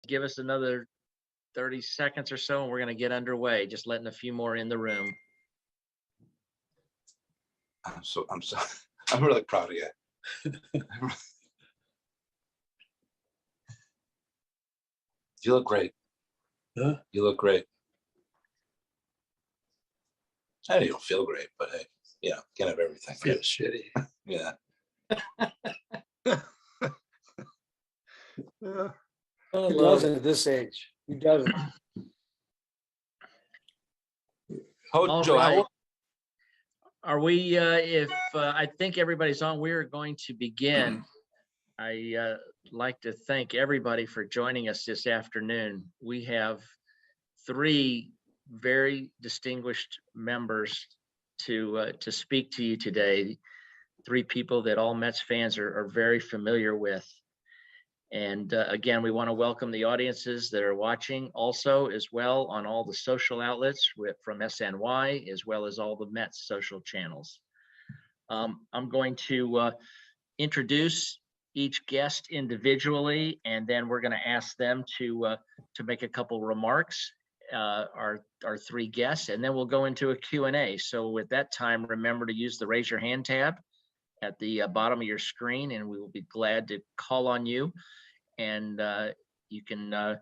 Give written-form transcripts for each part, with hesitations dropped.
give us another 30 seconds or so, and we're going to get underway. Just letting a few more in the room. I'm really proud of you. You look great. Huh? You look great. I know you don't feel great, but hey, can't have everything. Feel Right? shitty. Yeah. Who doesn't at this age? Who doesn't? All HoJo, right. Are we, I think everybody's on, we're going to begin. I like to thank everybody for joining us this afternoon. We have three very distinguished members to speak to you today. Three people that all Mets fans are very familiar with. And again, we want to welcome the audiences that are watching also as well on all the social outlets from SNY, as well as all the Mets social channels. I'm going to introduce each guest individually, and then we're going to ask them to make a couple remarks, our three guests, and then we'll go into a Q&A. So with that time, remember to use the raise your hand tab at the bottom of your screen, and we will be glad to call on you. And you can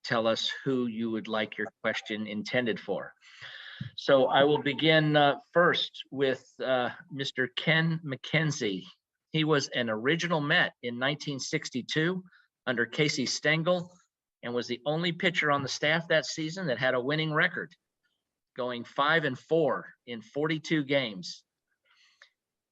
tell us who you would like your question intended for. So I will begin first with Mr. Ken MacKenzie. He was an original Met in 1962 under Casey Stengel and was the only pitcher on the staff that season that had a winning record, going 5-4 in 42 games.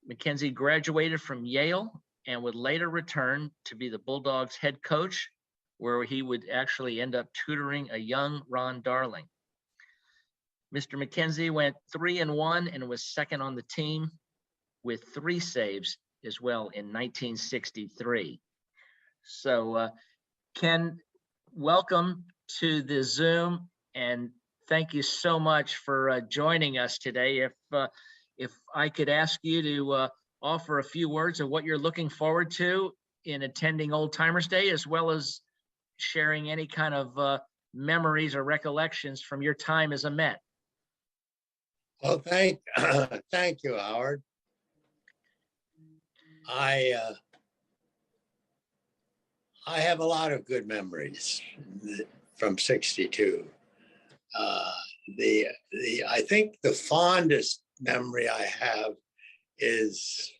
MacKenzie graduated from Yale and would later return to be the Bulldogs head coach, where he would actually end up tutoring a young Ron Darling. Mr. MacKenzie went 3-1 and was second on the team with 3 saves as well in 1963. So Ken, welcome to the Zoom, and thank you so much for joining us today. If I could ask you to offer a few words of what you're looking forward to in attending Old Timers Day, as well as sharing any kind of memories or recollections from your time as a Met. Well, thank you, Howard. I have a lot of good memories from '62. I think the fondest memory I have is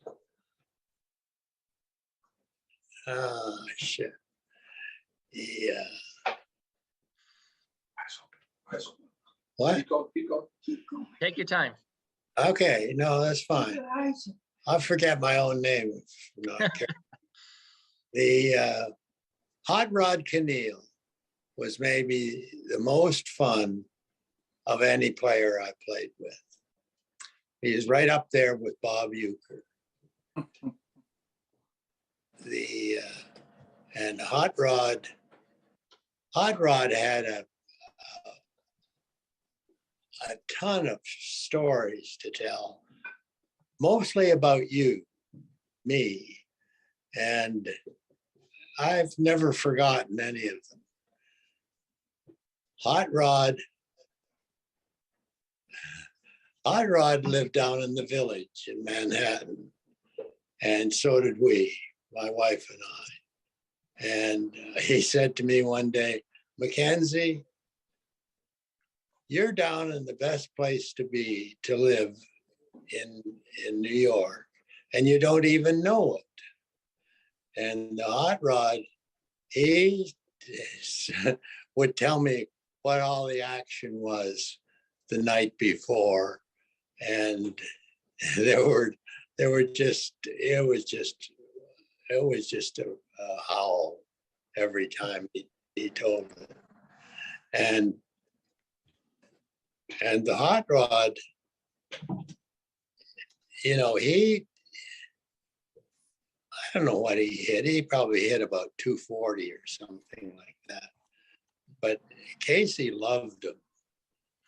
shit. Yeah. What? Keep going. Take your time. Okay, no, that's fine. I'll forget my own name if I'm not careful. The Hot Rod Keneal was maybe the most fun of any player I played with. He is right up there with Bob Uecker. And Hot Rod had a ton of stories to tell, mostly about you, me, and I've never forgotten any of them. Hot Rod lived down in the Village in Manhattan, and so did we, my wife and I. And he said to me one day, "MacKenzie, you're down in the best place to live in New York, and you don't even know it." And the Hot Rod, he would tell me what all the action was the night before, and it was just a howl every time he told it. And the Hot Rod, I don't know what he hit. He probably hit about 240 or something like that. But Casey loved him.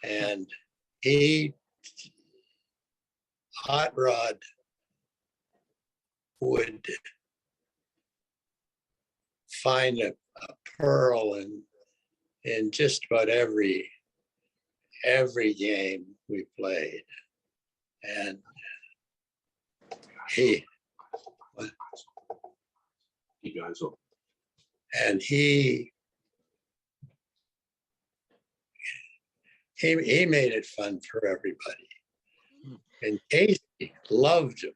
And Hot Rod would find a pearl in just about every game we played. And he Keep your eyes open. and he made it fun for everybody. And Casey loved him.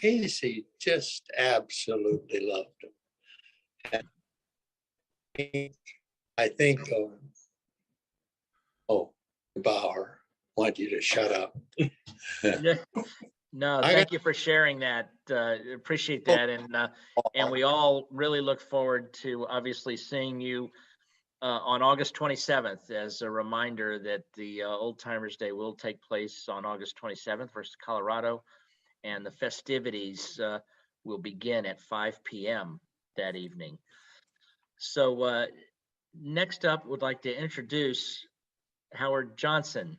Casey just absolutely loved him. And I think, Bauer, want you to shut up. No, thank you for sharing that. Appreciate that. And we all really look forward to obviously seeing you on August 27th, as a reminder that the Old Timers Day will take place on August 27th versus Colorado, and the festivities will begin at 5 p.m. that evening. So next up, would like to introduce Howard Johnson.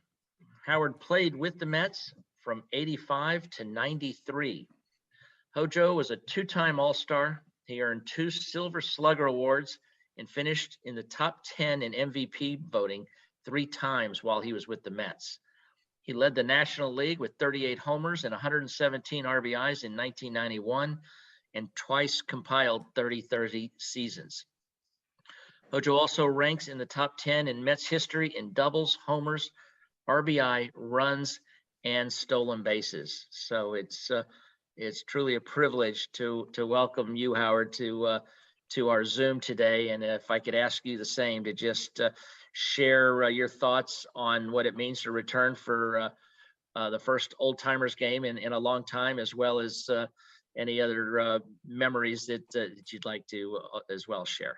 Howard played with the Mets from 85 to 93. HoJo was a two-time All-Star. He earned 2 Silver Slugger Awards and finished in the top 10 in MVP voting 3 times while he was with the Mets. He led the National League with 38 homers and 117 RBIs in 1991 and twice compiled 30-30 seasons. HoJo also ranks in the top 10 in Mets history in doubles, homers, RBI, runs, and stolen bases. So it's truly a privilege to welcome you, Howard, to our Zoom today. And if I could ask you the same, to just share your thoughts on what it means to return for the first Old Timers game in a long time, as well as any other memories that you'd like to as well share.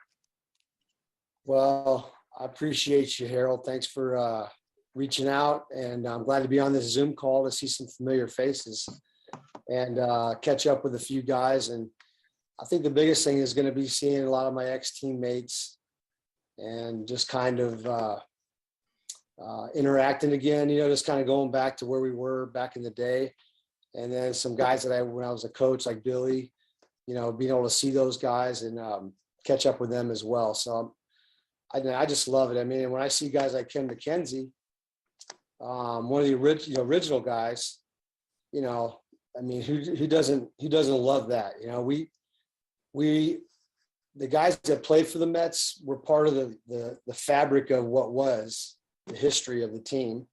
Well, I appreciate you, Harold. Thanks for reaching out, and I'm glad to be on this Zoom call to see some familiar faces and catch up with a few guys. And I think the biggest thing is going to be seeing a lot of my ex-teammates and just kind of interacting again, just kind of going back to where we were back in the day. And then some guys that when I was a coach, like Billy, being able to see those guys and catch up with them as well. So I just love it. I mean, when I see guys like Ken MacKenzie, one of the original guys, I mean, who doesn't love that? We the guys that played for the Mets were part of the fabric of what was the history of the team.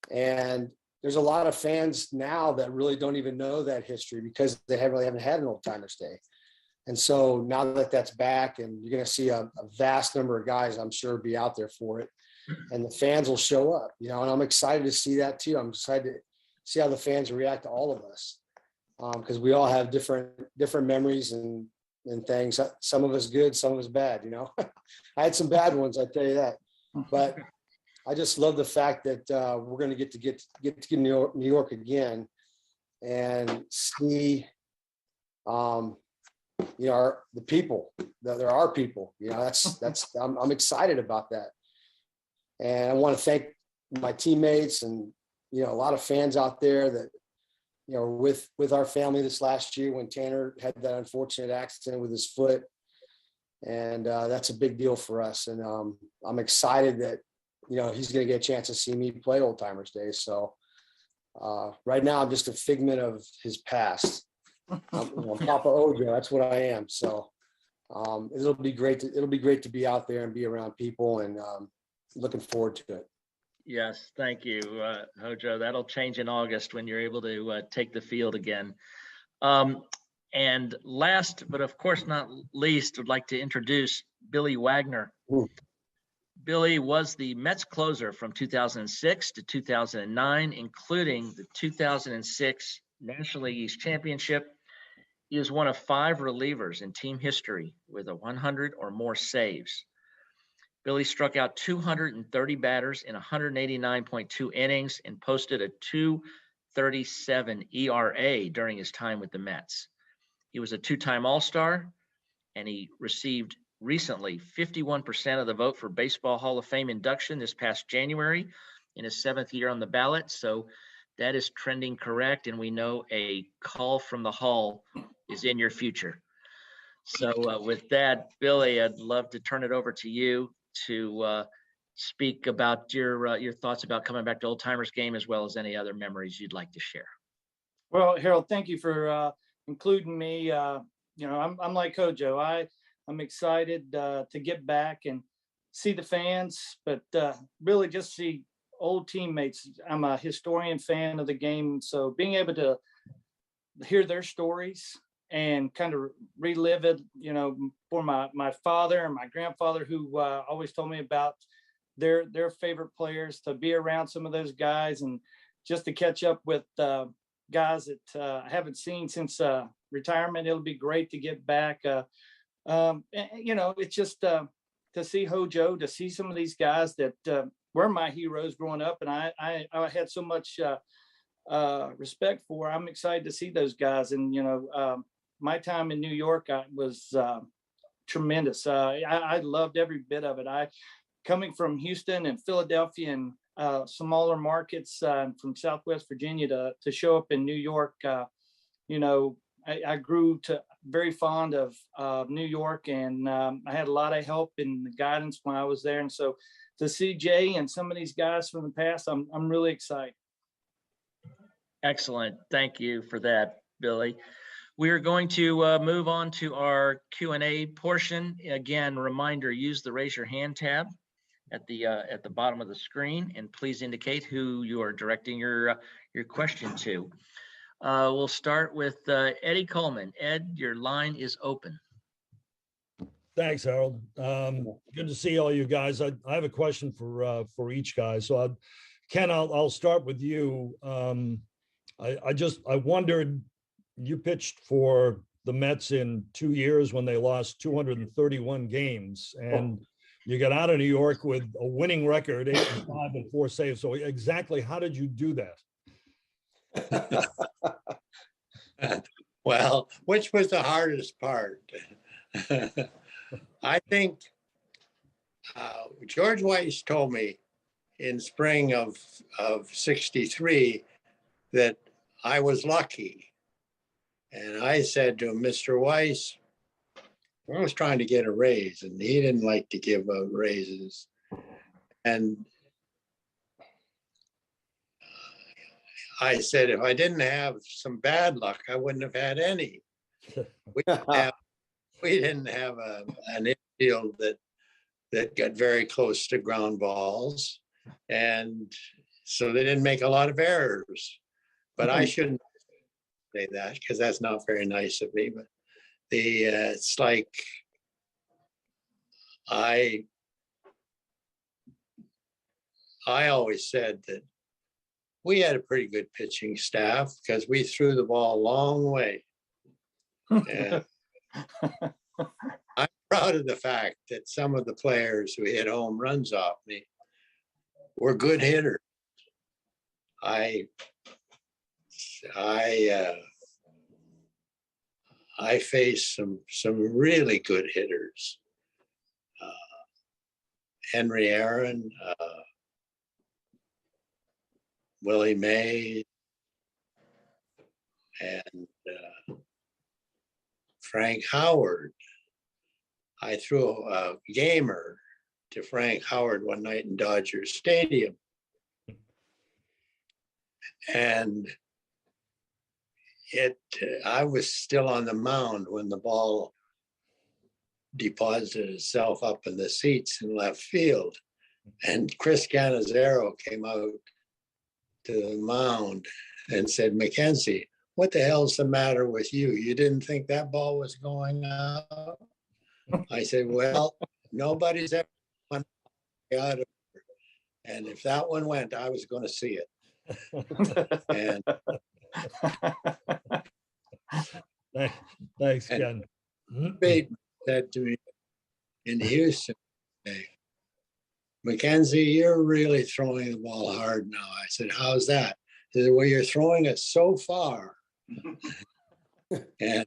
And there's a lot of fans now that really don't even know that history because they haven't had an Old Timers Day. And so now that that's back, and you're going to see a vast number of guys, I'm sure, be out there for it, and the fans will show up, and I'm excited to see that too. I'm excited to see how the fans react to all of us, because we all have different memories and things. Some of us good, some of us bad. I had some bad ones, I tell you that, but I just love the fact that we're going to get to New York again and see. The people, there are people, I'm excited about that. And I want to thank my teammates and, a lot of fans out there that, with our family this last year when Tanner had that unfortunate accident with his foot. And that's a big deal for us. And I'm excited that, he's going to get a chance to see me play Old Timers Day. So right now I'm just a figment of his past. I'm Papa HoJo. That's what I am. So it'll be great to be out there and be around people, and looking forward to it. Yes, thank you, HoJo. That'll change in August when you're able to take the field again. And last, but of course not least, I'd like to introduce Billy Wagner. Ooh. Billy was the Mets closer from 2006 to 2009, including the 2006 National League East Championship. He is one of 5 relievers in team history with 100 or more saves. Billy struck out 230 batters in 189.2 innings and posted a 2.37 ERA during his time with the Mets. He was a 2-time All-Star, and he received recently 51% of the vote for Baseball Hall of Fame induction this past January in his 7th year on the ballot. So that is trending correct, and we know a call from the Hall is in your future. So with that, Billy, I'd love to turn it over to you to speak about your thoughts about coming back to Old Timers game, as well as any other memories you'd like to share. Well, Harold, thank you for including me. I'm like HoJo. I'm excited to get back and see the fans, but really just see old teammates. I'm a historian fan of the game, so being able to hear their stories and kind of relive it, for my father and my grandfather, who always told me about their favorite players, to be around some of those guys and just to catch up with guys that I haven't seen since retirement. It'll be great to get back. It's just to see HoJo, to see some of these guys that were my heroes growing up, and I had so much respect for. I'm excited to see those guys, and my time in New York was tremendous. I loved every bit of it. Coming from Houston and Philadelphia and smaller markets from Southwest Virginia to show up in New York, I grew to very fond of New York, and I had a lot of help and guidance when I was there. And so to see Jay and some of these guys from the past, I'm really excited. Excellent. Thank you for that, Billy. We're going to move on to our Q&A portion. Again, reminder, use the raise your hand tab at the bottom of the screen, and please indicate who you are directing your question to. We'll start with Eddie Coleman. Ed, your line is open. Thanks, Harold. Good to see all you guys. I have a question for each guy. So, Ken, I'll start with you. I wondered, you pitched for the Mets in 2 years when they lost 231 games, and you got out of New York with a winning record, 8-5 and 4 saves. So exactly how did you do that? Well, which was the hardest part? I think George Weiss told me in spring of 63 that I was lucky. And I said to him, Mr. Weiss, I was trying to get a raise, and he didn't like to give out raises. And I said, if I didn't have some bad luck, I wouldn't have had any. We didn't have an infield that got very close to ground balls. And so they didn't make a lot of errors. But I shouldn't say that, because that's not very nice of me. But it's like I always said that we had a pretty good pitching staff because we threw the ball a long way. And I'm proud of the fact that some of the players who hit home runs off me were good hitters. I faced some really good hitters. Henry Aaron, Willie Mays, and Frank Howard. I threw a gamer to Frank Howard one night in Dodger Stadium. And I was still on the mound when the ball deposited itself up in the seats in left field. And Chris Cannizzaro came out to the mound and said, MacKenzie, what the hell's the matter with you? You didn't think that ball was going out? I said, well, nobody's ever won out of it. And if that one went, I was going to see it. And Thanks, Ken. Bateman said to me in Houston, hey, MacKenzie, you're really throwing the ball hard now. I said, how's that? He said, well, you're throwing it so far. And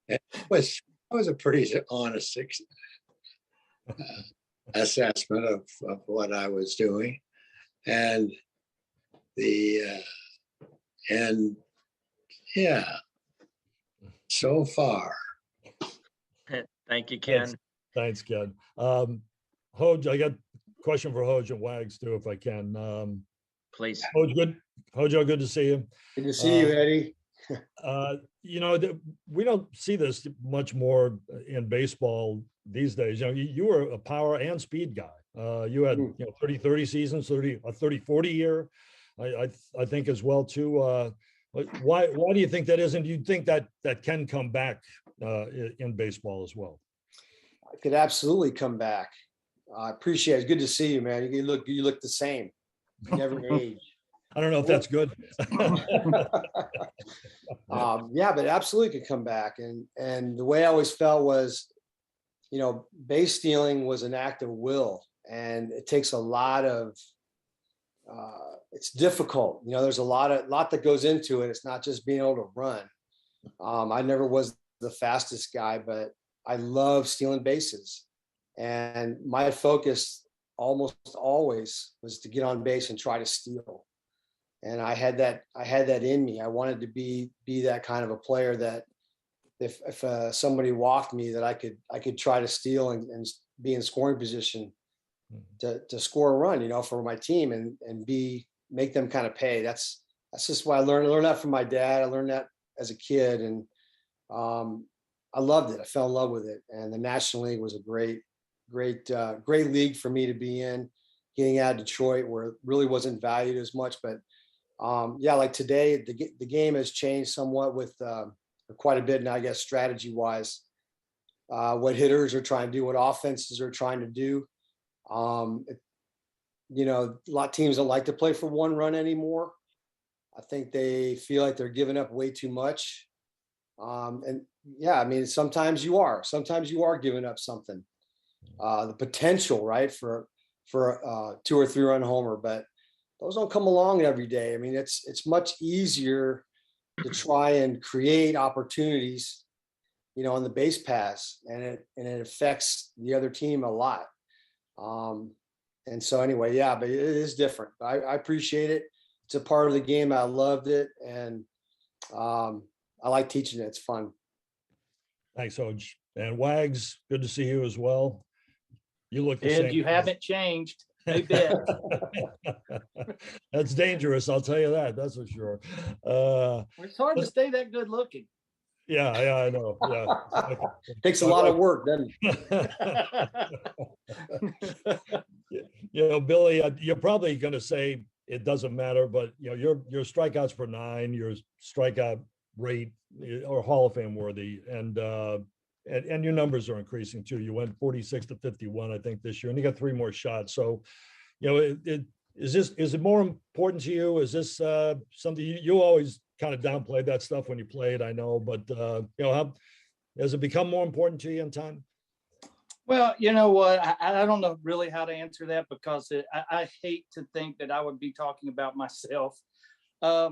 it was a pretty honest assessment of what I was doing. And yeah, so far. Thank you, Ken. Thanks, Ken. Hoj, I got a question for Hoj and Wags too, if I can. Please. Hojo, good to see you. Good to see you, Eddie. We don't see this much more in baseball these days. You were a power and speed guy. You had 30 seasons, a 30-40 year, I think as well too. Why do you think that is? And do you think that can come back in baseball as well? I could absolutely come back. I appreciate it. It's good to see you, man. You look the same. You never age. I don't know if that's good. Yeah, but absolutely could come back. And the way I always felt was, base stealing was an act of will, and it takes a lot of. It's difficult. There's a lot that goes into it. It's not just being able to run. I never was the fastest guy, but I love stealing bases, and my focus almost always was to get on base and try to steal. And I had that in me. I wanted to be that kind of a player that if somebody walked me, that I could try to steal and be in scoring position to score a run, for my team and make them kind of pay. That's just why I learned that from my dad. I learned that as a kid, and I loved it. I fell in love with it. And the National League was a great league for me to be in, getting out of Detroit where it really wasn't valued as much. But like today, the game has changed somewhat with quite a bit now, I guess, strategy wise, what hitters are trying to do, what offenses are trying to do. A lot of teams don't like to play for one run anymore. I think they feel like they're giving up way too much. Sometimes you are giving up something, the potential, right, for a 2 or 3 run homer, but those don't come along every day. I mean, it's much easier to try and create opportunities, on the base pass, and it affects the other team a lot. And so anyway, but it is different. I appreciate it. It's a part of the game. I loved it, and I like teaching it. It's fun. Thanks, Hoj. And Wags, good to see you as well. You look the Ed, same. you haven't changed a bit. That's dangerous, I'll tell you that. That's for sure. It's hard to stay that good looking. Yeah, I know. Yeah, takes a lot of work, doesn't it? Billy, you're probably going to say it doesn't matter, but your strikeouts per 9, your strikeout rate are Hall of Fame worthy, and your numbers are increasing too. You went 46 to 51, I think, this year, and you got 3 more shots. So, is it more important to you? Is this something you always kind of downplayed that stuff when you played, I know, but how has it become more important to you in time? Well, you know what? I don't know really how to answer that, because I hate to think that I would be talking about myself. I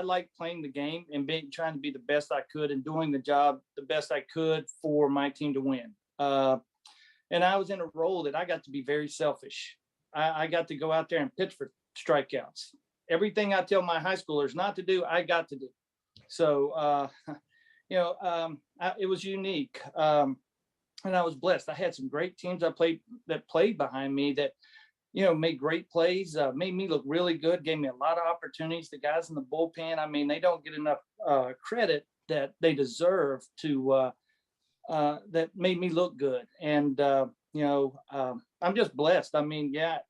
like playing the game and trying to be the best I could and doing the job the best I could for my team to win. And I was in a role that I got to be very selfish. I got to go out there and pitch for strikeouts. Everything I tell my high schoolers not to do, I got to do. So, it was unique. And I was blessed. I had some great teams that played behind me that, made great plays, made me look really good, gave me a lot of opportunities. The guys in the bullpen, I mean, they don't get enough credit that they deserve to, that made me look good. And, I'm just blessed. I mean, I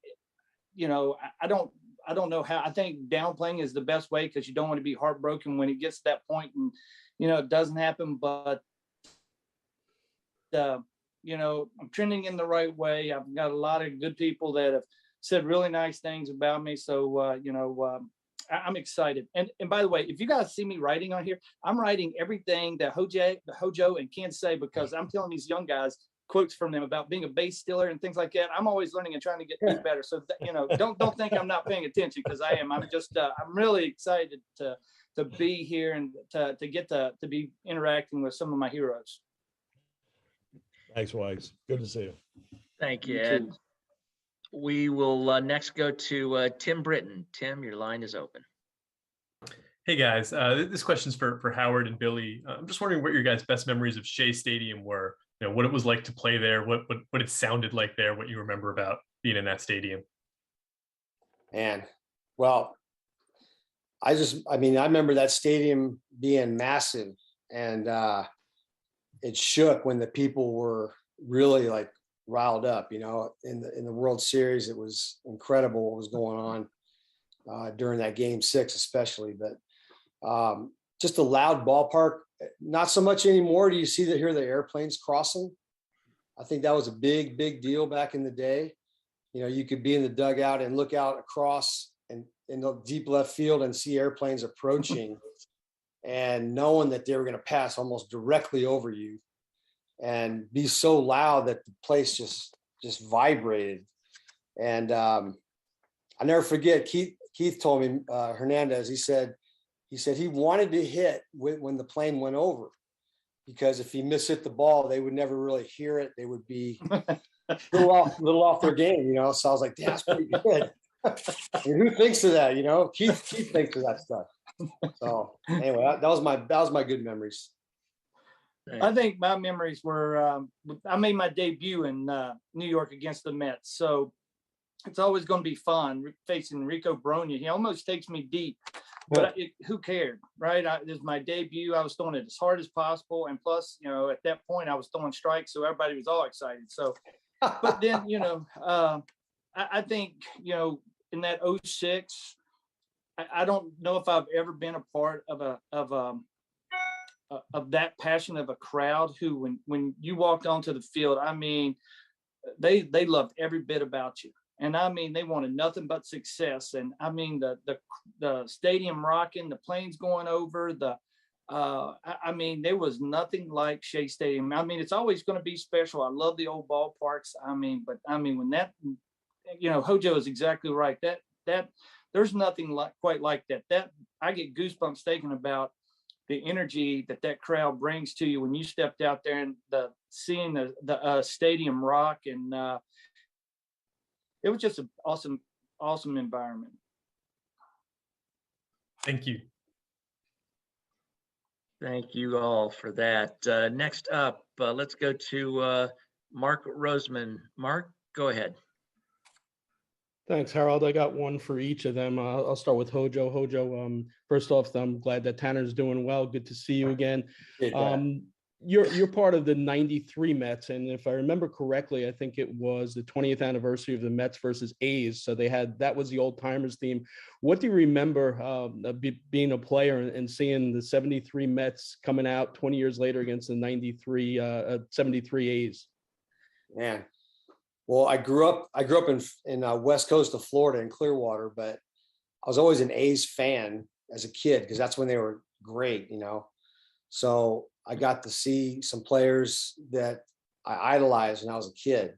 don't know how. I think downplaying is the best way, because you don't want to be heartbroken when it gets to that point and, it doesn't happen. But, I'm trending in the right way. I've got a lot of good people that have said really nice things about me. So, I'm excited. And by the way, if you guys see me writing on here, I'm writing everything that HoJo and Ken say, because I'm telling these young guys quotes from them about being a base stealer and things like that. I'm always learning and trying to get things better. So, don't think I'm not paying attention, because I am. I'm just, I'm really excited to be here and to get to be interacting with some of my heroes. Thanks, Wags. Good to see you. Thank you, Ed. We will next go to Tim Britton. Tim, your line is open. Hey guys, this question's for Howard and Billy. I'm just wondering what your guys' best memories of Shea Stadium were. You know, what it was like to play there, what it sounded like there, what you remember about being in that stadium. And well, I mean, I remember that stadium being massive, and it shook when the people were really like riled up. You know, in the World Series, it was incredible what was going on during that Game 6, especially. But just a loud ballpark. Not so much anymore. Do you see that here the airplanes crossing? I think that was a big deal back in the day. You know, you could be in the dugout and look out across and in the deep left field and see airplanes approaching and knowing that they were going to pass almost directly over you and be so loud that the place just vibrated. And I never forget, Keith told me, Hernandez, he said he wanted to hit when the plane went over, because if he mishit the ball, they would never really hear it. They would be a little off their game, you know? So I was like, that's pretty good. I mean, who thinks of that, you know? Keith thinks of that stuff. So anyway, that was my good memories. I think my memories were, I made my debut in New York against the Mets. So it's always going to be fun facing Rico Bronya. He almost takes me deep, but who cared, right? This is my debut. I was throwing it as hard as possible. And plus, you know, at that point I was throwing strikes, so everybody was all excited. So, but then, you know, I think, you know, in that 06, I don't know if I've ever been a part of that passion of a crowd who, when you walked onto the field, I mean, they loved every bit about you. And I mean, they wanted nothing but success. And I mean, the stadium rocking, the planes going over, I mean, there was nothing like Shea Stadium. I mean, it's always going to be special. I love the old ballparks. I mean, when that, you know, HoJo is exactly right. That there's nothing quite like that. That I get goosebumps thinking about the energy that crowd brings to you when you stepped out there and seeing the stadium rock, and it was just an awesome environment. Thank you. Thank you all for that. Next up, let's go to Mark Roseman. Mark, go ahead. Thanks, Harold. I got one for each of them. I'll start with HoJo. HoJo, first off, I'm glad that Tanner's doing well. Good to see you again. You're part of the 93 Mets, and if I remember correctly, I think it was the 20th anniversary of the Mets versus A's. So that was the old timers theme. What do you remember being a player and seeing the 73 Mets coming out 20 years later against the 73 A's? Man. Well, I grew up in west coast of Florida in Clearwater, but I was always an A's fan as a kid because that's when they were great, you know. So I got to see some players that I idolized when I was a kid,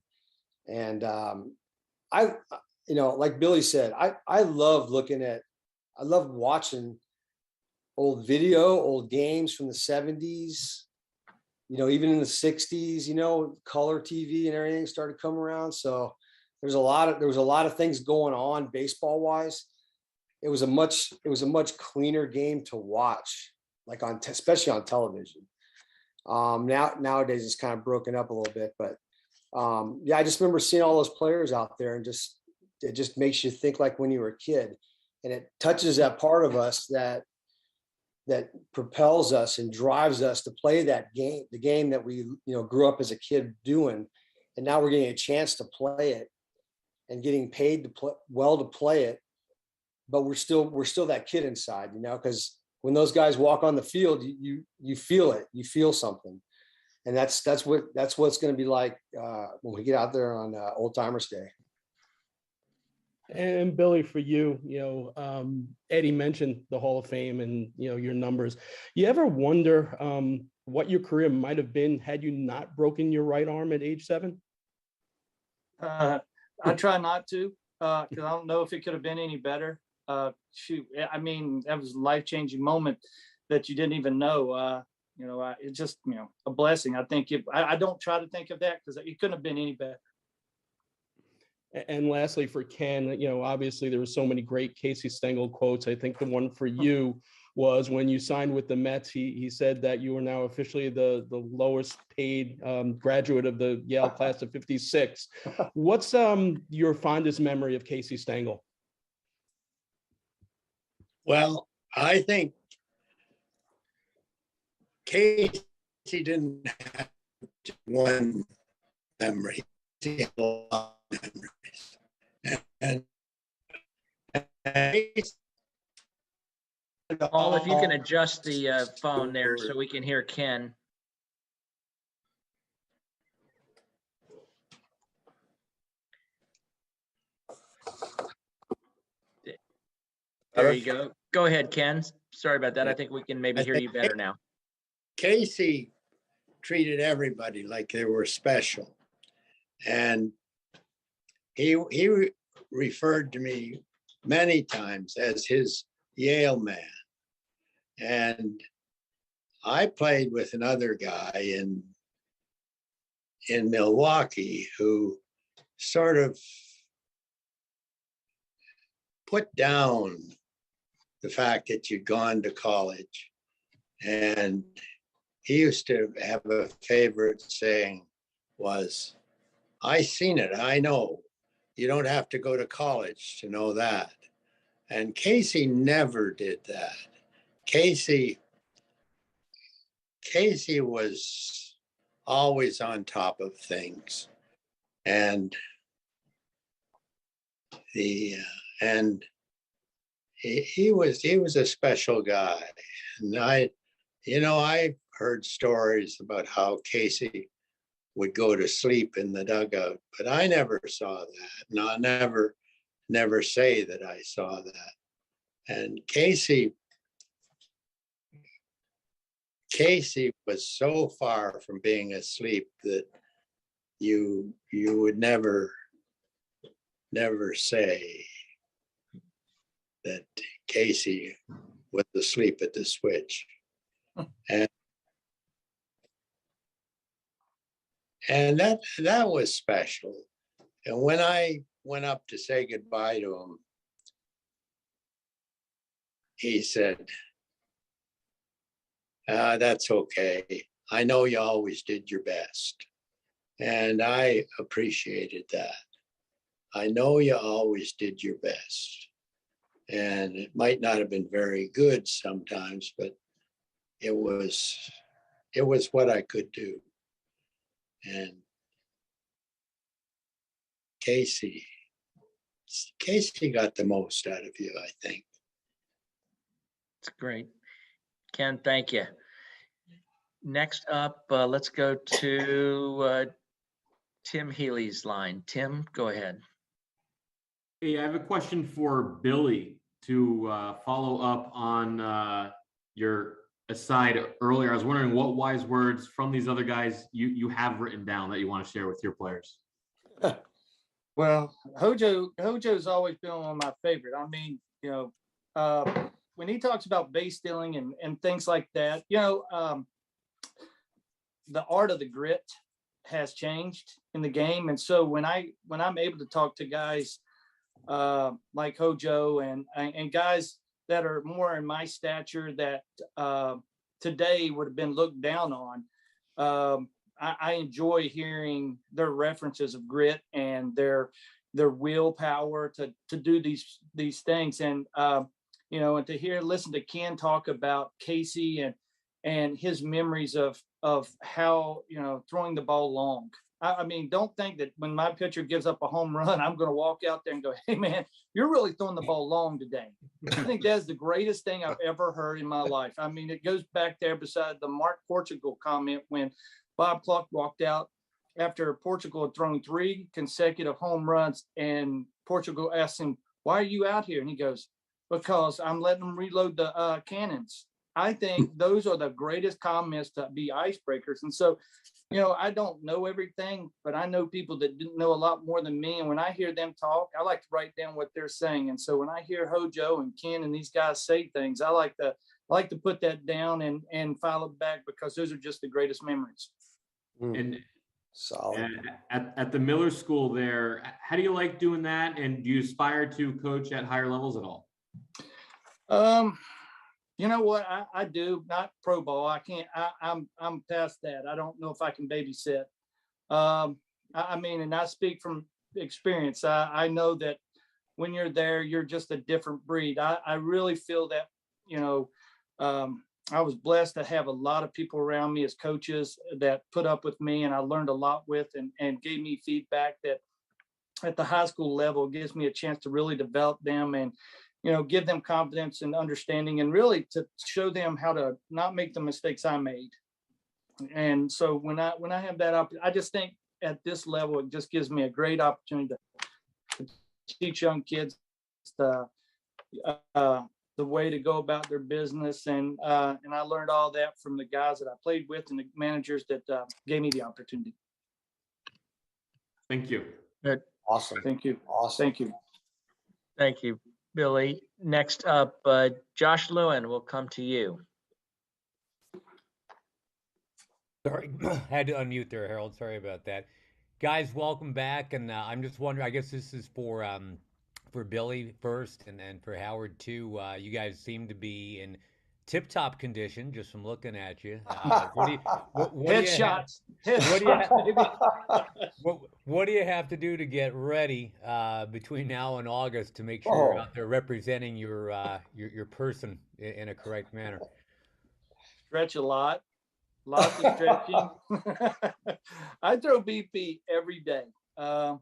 and you know, like Billy said, I love watching old games from the 70s. You know, even in the 60s, you know, color TV and everything started coming around. So there was a lot of things going on baseball wise. It was a much cleaner game to watch, like especially on television. Nowadays it's kind of broken up a little bit, but I just remember seeing all those players out there, and it just makes you think like when you were a kid, and it touches that part of us that propels us and drives us to play that game, the game that we, you know, grew up as a kid doing. And now we're getting a chance to play it and getting paid to play it. But we're still that kid inside, you know, because when those guys walk on the field, you feel it, you feel something. And that's what it's going to be like when we get out there on Old Timers Day. And Billy, for you, you know, Eddie mentioned the Hall of Fame and, you know, your numbers. You ever wonder what your career might have been had you not broken your right arm at age 7? I try not to, because I don't know if it could have been any better. Shoot, I mean, that was a life-changing moment that you didn't even know. You know, it's just, you know, a blessing. I think I don't try to think of that because it couldn't have been any better. And lastly, for Ken, you know, obviously there were so many great Casey Stengel quotes. I think the one for you was when you signed with the Mets. He said that you are now officially the lowest paid graduate of the Yale class of '56. What's your fondest memory of Casey Stengel? Well, I think Casey didn't have one memory. He had a lot of memories. Paul, if you can adjust the phone there so we can hear Ken. There you go. Go ahead, Ken. Sorry about that. I think we can maybe hear you better now. Casey treated everybody like they were special. And he referred to me many times as his Yale man. And I played with another guy in Milwaukee who sort of put down the fact that you'd gone to college. And he used to have a favorite saying was, I seen it, I know. You don't have to go to college to know that. And Casey never did that. Casey was always on top of things. And he was a special guy. And I've heard stories about how Casey would go to sleep in the dugout, but I never saw that. And I'll never say that I saw that. And Casey was so far from being asleep that you would never say that Casey was asleep at the switch. And that was special. And when I went up to say goodbye to him, he said, that's okay. I know you always did your best. And I appreciated that. I know you always did your best. And it might not have been very good sometimes, but it was what I could do. And Casey got the most out of you, I think. It's great. Ken, thank you. Next up, let's go to Tim Healy's line. Tim, go ahead. Hey, I have a question for Billy to follow up on your aside earlier. I was wondering what wise words from these other guys you have written down that you want to share with your players. Well, HoJo's always been one of my favorite. I mean, when he talks about base stealing and things like that, the art of the grit has changed in the game. And so when I'm able to talk to guys like HoJo and guys that are more in my stature that today would have been looked down on, I enjoy hearing their references of grit and their willpower to do these things. And and to listen to Ken talk about Casey and his memories of how throwing the ball long. I mean, don't think that when my pitcher gives up a home run, I'm going to walk out there and go, "Hey man, you're really throwing the ball long today." I think that's the greatest thing I've ever heard in my life. I mean, it goes back there beside the Mark Portugal comment when Bob Clark walked out after Portugal had thrown 3 consecutive home runs, and Portugal asked him, "Why are you out here?" And he goes, "Because I'm letting them reload the cannons." I think those are the greatest comments to be icebreakers. And so, I don't know everything, but I know people that didn't know a lot more than me. And when I hear them talk, I like to write down what they're saying. And so when I hear HoJo and Ken and these guys say things, I like to put that down and file it back, because those are just the greatest memories. And Solid. at the Miller School there, how do you like doing that? And do you aspire to coach at higher levels at all? You know what? I do not pro ball. I can't. I'm past that. I don't know if I can babysit. I mean, and I speak from experience. I know that when you're there, you're just a different breed. I really feel that, you know, I was blessed to have a lot of people around me as coaches that put up with me, and I learned a lot with and gave me feedback that at the high school level gives me a chance to really develop them and, you know, give them confidence and understanding, and really to show them how to not make the mistakes I made. And so when I have that I just think at this level, it just gives me a great opportunity to teach young kids the way to go about their business. And I learned all that from the guys that I played with and the managers that gave me the opportunity. Thank you. Good. Awesome. Thank you. Awesome. Thank you. Thank you, Billy. Next up, Josh Lewin will come to you. Sorry, had to unmute there, Harold. Sorry about that. Guys, welcome back. And I'm just wondering, I guess this is for Billy first and for Howard too. You guys seem to be in tip-top condition just from looking at you. What do you Headshots. What do you have to do to get ready between now and August to make sure you're out there representing your person in a correct manner? Stretch a lot. Lots of stretching. I throw BP every day.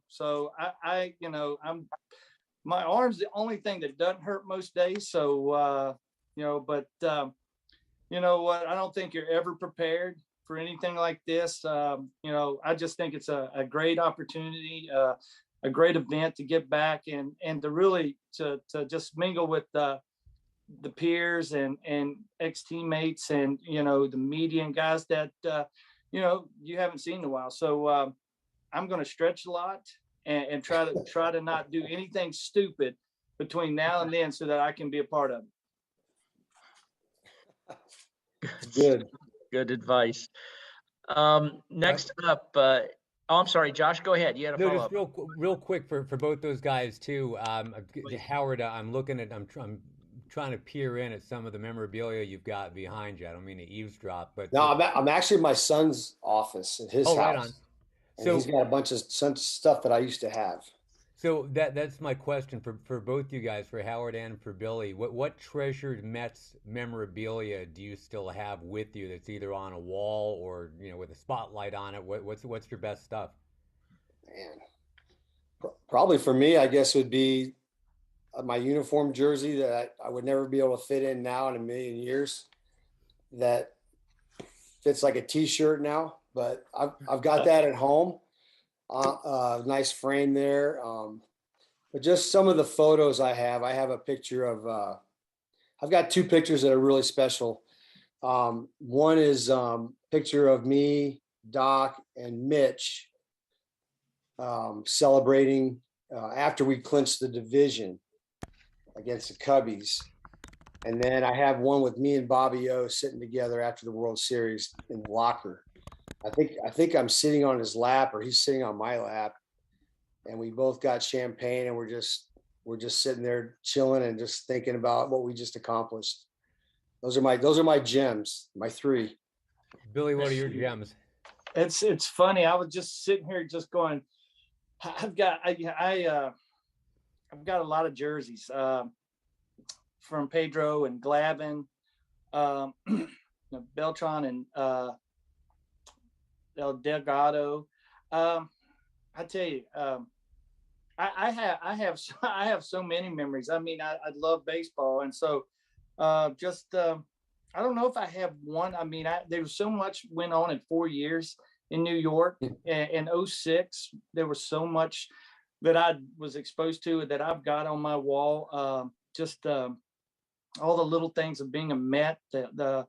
So I my arm's the only thing that doesn't hurt most days. So, but you know what? I don't think you're ever prepared for anything like this. I just think it's a great opportunity, a great event to get back and to really to just mingle with the peers and ex-teammates and, the media and guys that, you haven't seen in a while. So I'm going to stretch a lot and try to not do anything stupid between now and then so that I can be a part of it. Good advice. Next up, I'm sorry, Josh, go ahead. You had a No, follow-up. just real quick for both those guys too. Howard, I'm trying to peer in at some of the memorabilia you've got behind you. I don't mean to eavesdrop, but No, I'm actually in my son's office at his house. Right on. And he's got a bunch of stuff that I used to have. So that's my question for both you guys, for Howard and for Billy. What treasured Mets memorabilia do you still have with you that's either on a wall or with a spotlight on it? What's your best stuff? Man, probably for me, I guess would be my uniform jersey that I would never be able to fit in now in a million years. That fits like a T-shirt now, but I've got that at home. Nice frame there. But just some of the photos I have a picture of, I've got two pictures that are really special. One is picture of me, Doc, and Mitch celebrating after we clinched the division against the Cubbies. And then I have one with me and Bobby O sitting together after the World Series in the locker. I think I'm sitting on his lap or he's sitting on my lap, and we both got champagne and we're just sitting there chilling and just thinking about what we just accomplished. Those are my gems, my three. Billy, what are your gems? It's funny. I was just sitting here just going, I've got a lot of jerseys from Pedro and Glavin, Beltran and El Delgado. I tell you, I have so many memories. I mean, I love baseball, and so I don't know if I have one. I mean, there was so much went on in 4 years in New York. In 2006, there was so much that I was exposed to that I've got on my wall. All the little things of being a Met, the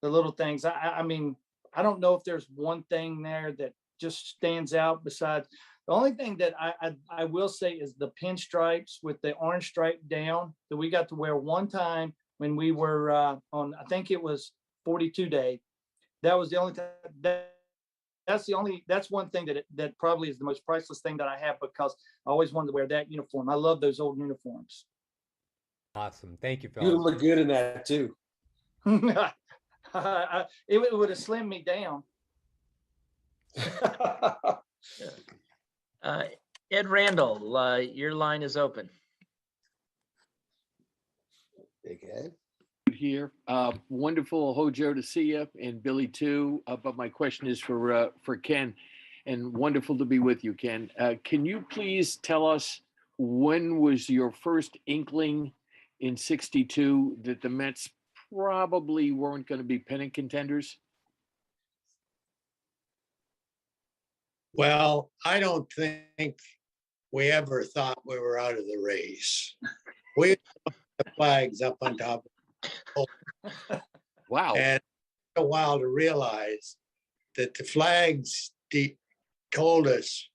little things. I mean, I don't know if there's one thing there that just stands out besides the only thing that I will say is the pinstripes with the orange stripe down that we got to wear one time when we were on, I think it was 42 day. That was the only time. That's one thing that probably is the most priceless thing that I have, because I always wanted to wear that uniform. I love those old uniforms. Awesome. Thank you, You fellas. look good in that too. It would have slimmed me down. Ed Randall, your line is open. Big Ed. Here. Wonderful, HoJo, to see you, and Billy too. But my question is for Ken, and wonderful to be with you, Ken. Can you please tell us when was your first inkling in '62 that the Mets probably weren't going to be pennant contenders? Well, I don't think we ever thought we were out of the race. We put the flags up on top. Wow. And it took a while to realize that the flags told us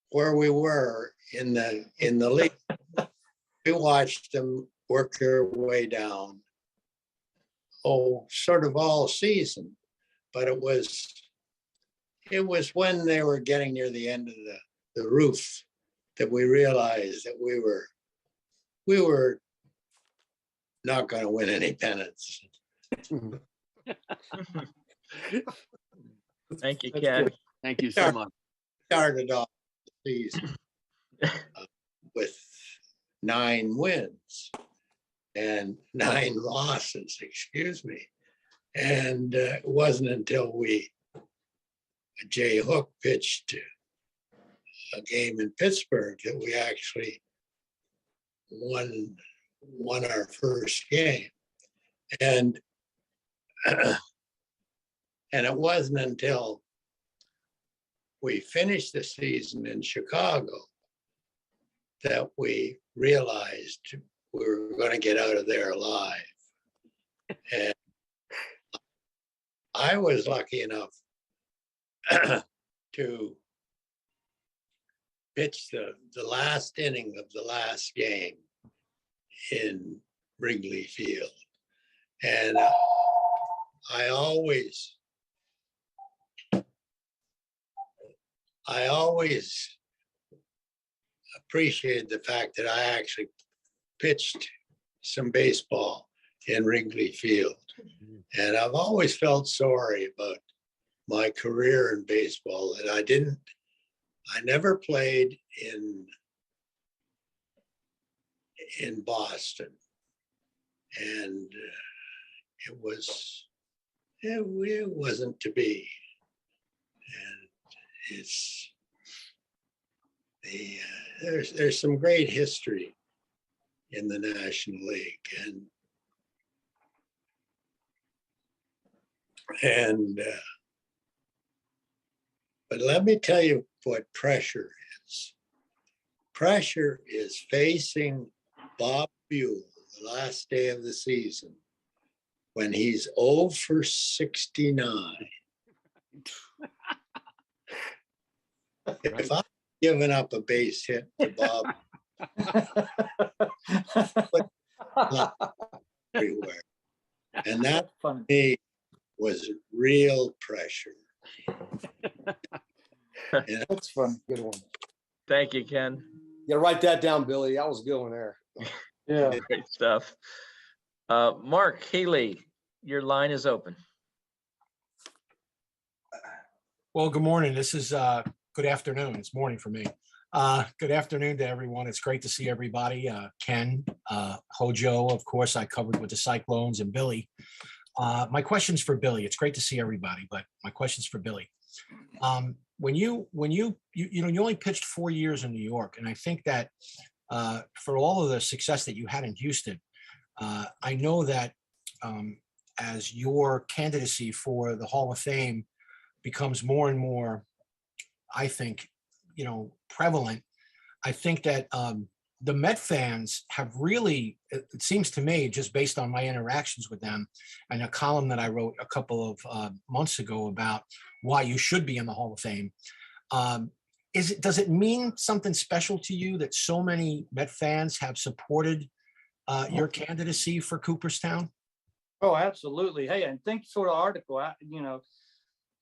where we were in the league. We watched them work their way down, sort of all season. But it was when they were getting near the end of the roof that we realized that we were not going to win any pennants. Thank you, Ken. Thank you so much. Started off the season with 9 wins and 9 losses, excuse me. And it wasn't until Jay Hook pitched a game in Pittsburgh that we actually won our first game. And it wasn't until we finished the season in Chicago that we realized we were going to get out of there alive. And I was lucky enough to pitch the last inning of the last game in Wrigley Field. And I always appreciated the fact that I actually pitched some baseball in Wrigley Field. And I've always felt sorry about my career in baseball that I never played in Boston. And it wasn't to be. And there's some great history in the National League, but let me tell you what pressure is. Pressure is facing Bob Buell the last day of the season when he's 0 for 69. If I'm giving up a base hit to Bob everywhere, and that for me was real pressure. Yeah, that's fun. Good one. Thank you, Ken. You gotta write that down, Billy. That was a good one there. Yeah. Great stuff. Mark Healy, your line is open. Well, good morning. This is good afternoon. It's morning for me. Good afternoon to everyone. It's great to see everybody. Ken, HoJo, of course, I covered with the Cyclones, and Billy. My question's for Billy. It's great to see everybody, but my question's for Billy. When you only pitched 4 years in New York, and I think that for all of the success that you had in Houston, I know that as your candidacy for the Hall of Fame becomes more and more, I think, prevalent, I think that the Met fans have really, it seems to me, just based on my interactions with them and a column that I wrote a couple of months ago about why you should be in the Hall of Fame. Does it mean something special to you that so many Met fans have supported your candidacy for Cooperstown? Oh, absolutely. Hey, and thanks for the article.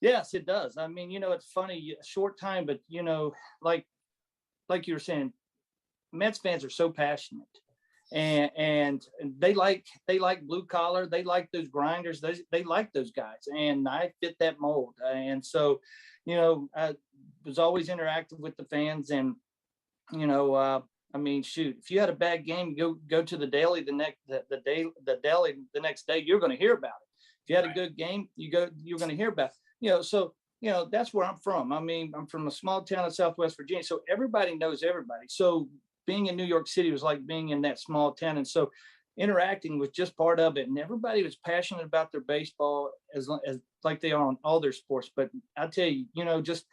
Yes, it does. I mean, it's funny, a short time, but like you were saying, Mets fans are so passionate. and they like blue collar. They like those grinders. They like those guys, and I fit that mold. And so, I was always interactive with the fans, and I mean, shoot, if you had a bad game, go to the deli the next day, you're going to hear about it. If you had a good game, you're going to hear about it. So that's where I'm from. I mean, I'm from a small town in Southwest Virginia, so everybody knows everybody. So being in New York City was like being in that small town, and so interacting was just part of it. And everybody was passionate about their baseball as like they are on all their sports. But I tell you, just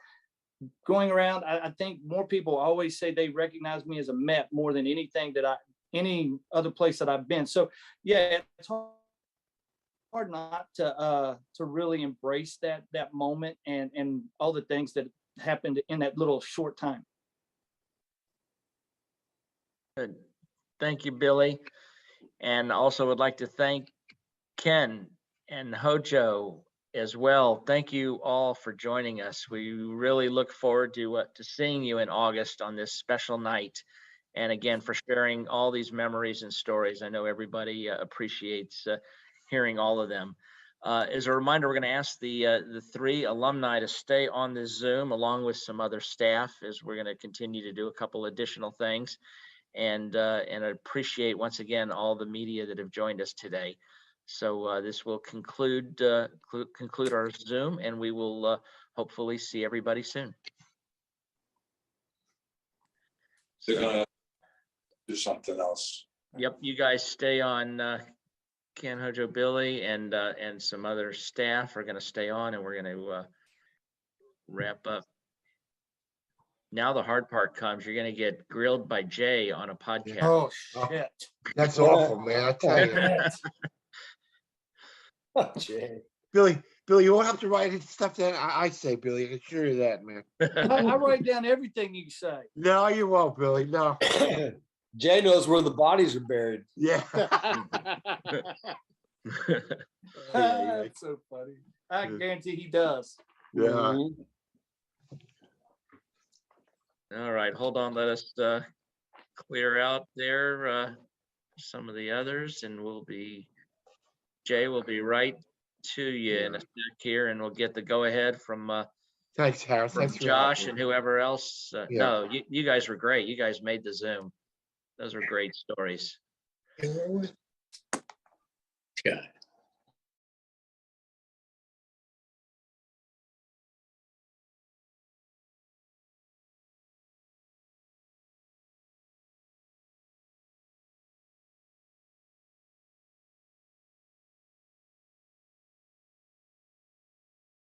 going around, I think more people always say they recognize me as a Met more than anything any other place that I've been. So yeah, it's hard not to really embrace that moment and all the things that happened in that little short time. Good. Thank you, Billy. And also would like to thank Ken and HoJo as well. Thank you all for joining us. We really look forward to seeing you in August on this special night. And again, for sharing all these memories and stories. I know everybody appreciates hearing all of them. As a reminder, we're going to ask the three alumni to stay on this Zoom along with some other staff, as we're going to continue to do a couple additional things. And I appreciate once again all the media that have joined us today. So this will conclude our Zoom, and we will hopefully see everybody soon. They're gonna do something else. Yep, you guys stay on. Ken, HoJo, Billy, and some other staff are going to stay on, and we're going to wrap up. Now the hard part comes. You're going to get grilled by Jay on a podcast. Oh shit! That's awful, man. I tell you. Oh, Jay. Billy, you won't have to write any stuff that I say, Billy. I can assure you that, man. I write down everything you say. No, you won't, Billy. No. Jay knows where the bodies are buried. Yeah. That's so funny. I guarantee he does. Yeah. Mhm. All right, hold on. Let us clear out there some of the others, and Jay will be right to you in a sec here, and we'll get the go ahead from Thanks, Harris. Thanks for Josh having and me. whoever else. Yeah. No, you guys were great. You guys made the Zoom. Those were great stories. Yeah.